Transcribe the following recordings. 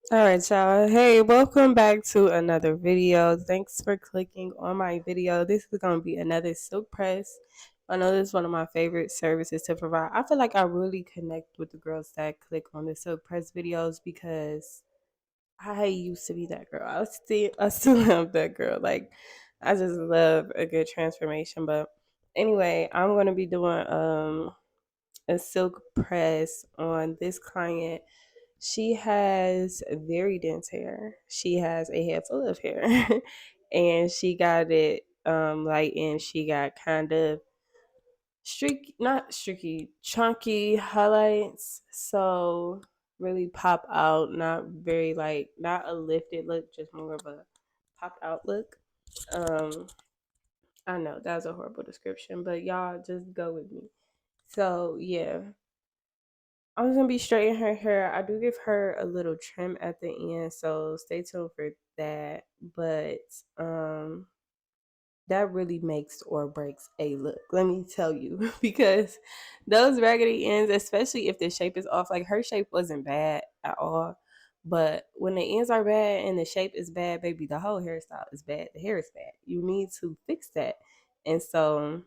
All right, y'all. Hey, welcome back to another video. Thanks for clicking on my video. This is going to be another silk press. I know this is one of my favorite services to provide. I feel like I really connect with the girls that click on the silk press videos because I used to be that girl. I still am that girl. Like, I just love a good transformation. But anyway, I'm going to be doing a silk press on this client. She has very dense hair. She has a head full of hair. And she got it light, and she got kind of streaky, not streaky, chunky highlights. So really pop out, not very like not a lifted look, just more of a popped out look. Um I know that was a horrible description, but y'all just go with me. So yeah, I was gonna be straightening her hair. I do give her a little trim at the end, so stay tuned for that. But that really makes or breaks a look. Let me tell you, because those raggedy ends, especially if the shape is off, like her shape wasn't bad at all. But when the ends are bad and the shape is bad, baby, the whole hairstyle is bad. The hair is bad. You need to fix that. And so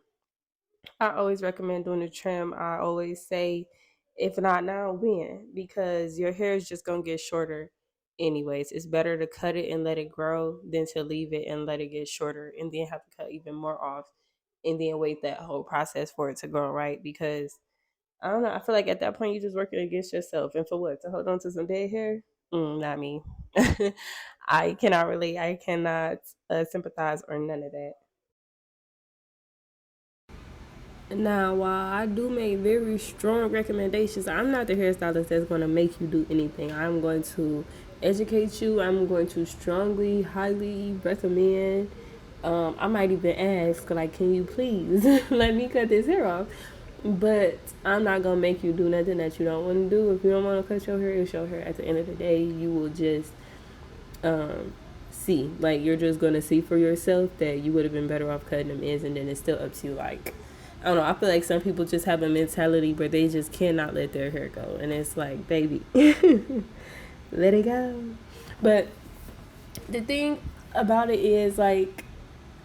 I always recommend doing a trim. I always say, if not now, when? Because your hair is just gonna get shorter anyways. It's better to cut it and let it grow than to leave it and let it get shorter and then have to cut even more off and then wait that whole process for it to grow right. Because I don't know, I feel like at that point you're just working against yourself. And for what? To hold on to some dead hair? Not me. I cannot relate. I cannot sympathize or none of that. Now, while I do make very strong recommendations, I'm not the hairstylist that's going to make you do anything. I'm going to educate you. I'm going to strongly, highly recommend. I might even ask, like, can you please let me cut this hair off? But I'm not going to make you do nothing that you don't want to do. If you don't want to cut your hair, it's your hair. At the end of the day, you will just um, see. Like, you're just going to see for yourself that you would have been better off cutting them ends, and then it's still up to you. Like, I don't know. I feel like some people just have a mentality where they just cannot let their hair go, and it's like, baby, let it go. But the thing about it is, like,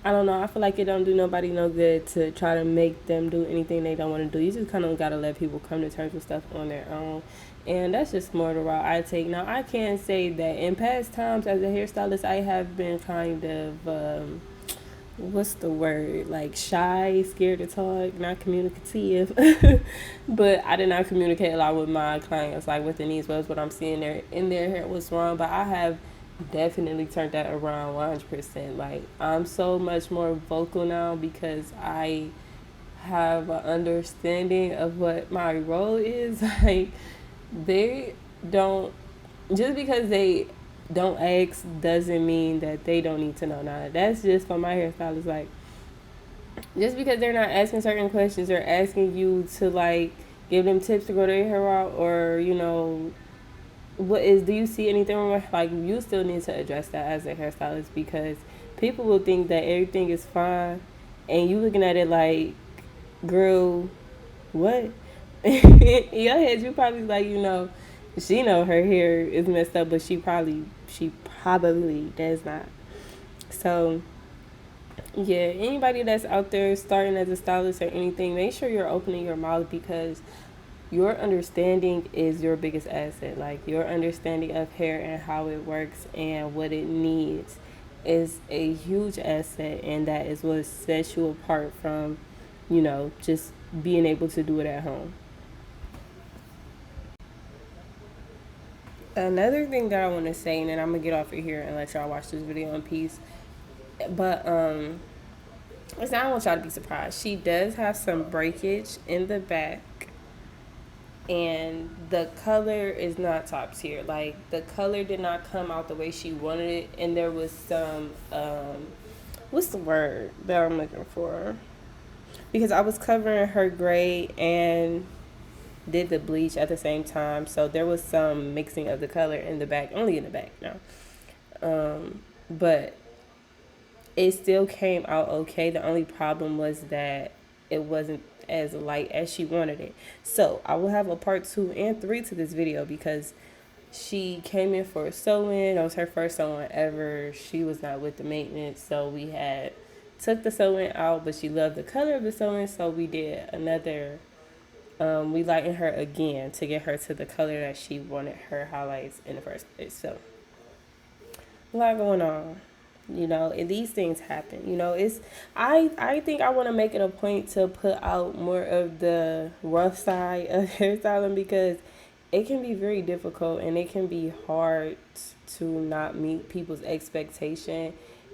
I don't know. I feel like it don't do nobody no good to try to make them do anything they don't want to do. You just kind of gotta let people come to terms with stuff on their own, and that's just more the route I take. Now, I can say that in past times as a hairstylist, I have been kind of what's the word, like shy, scared to talk, not communicative. But I did not communicate a lot with my clients, like what the needs was, what I'm seeing there in their hair was wrong. But I have definitely turned that around 100%. Like, I'm so much more vocal now because I have an understanding of what my role is. Like, they don't, just because they don't ask doesn't mean that they don't need to know. Now, that's just for my hairstylist. Like, just because they're not asking certain questions or asking you to, like, give them tips to grow their hair out, or, what is, do you see anything wrong with, like, you still need to address that as a hairstylist, because people will think that everything is fine and you looking at it like, girl, what? In your head you probably like, she know her hair is messed up, but she probably does not. So yeah, anybody that's out there starting as a stylist or anything, make sure you're opening your mouth, because your understanding is your biggest asset. Like, your understanding of hair and how it works and what it needs is a huge asset, and that is what sets you apart from, just being able to do it at home. Another thing that I want to say, and then I'm gonna get off of here and let y'all watch this video in peace. But listen, I don't want y'all to be surprised. She does have some breakage in the back, and the color is not top tier. Like, the color did not come out the way she wanted it, and there was some what's the word that I'm looking for? Because I was covering her gray and did the bleach at the same time, so there was some mixing of the color in the back, only in the back now. But it still came out okay. The only problem was that it wasn't as light as she wanted it. So I will have a part 2 and 3 to this video, because She came in for a sew-in. It was her first sew-in ever. She was not with the maintenance, so we had took the sew-in out, but she loved the color of the sew-in, so we did another. We lightened her again to get her to the color that she wanted her highlights in the first place. So a lot going on, and these things happen. It's I think I want to make it a point to put out more of the rough side of hairstyling, because it can be very difficult and it can be hard to not meet people's expectation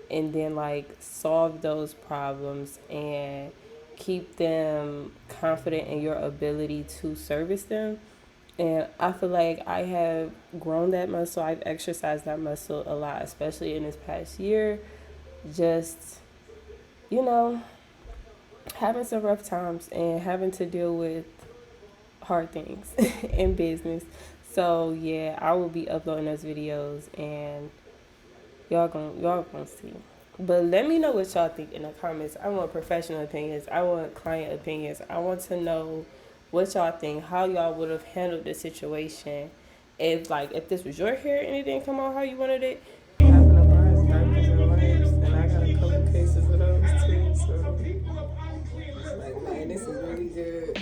and then like solve those problems and keep them confident in your ability to service them. And I feel like I have grown that muscle. I've exercised that muscle a lot, especially in this past year. Just, you know, having some rough times and having to deal with hard things in business. So yeah, I will be uploading those videos and y'all gonna see. But let me know what y'all think in the comments. I want professional opinions. I want client opinions. I want to know what y'all think, how y'all would have handled the situation if this was your hair and it didn't come out how you wanted it. Having a bias diapers and wipes, and I got a couple cases of those too. So it's like, man, this is really good.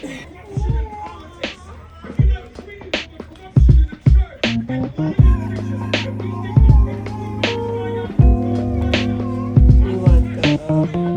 You want the trim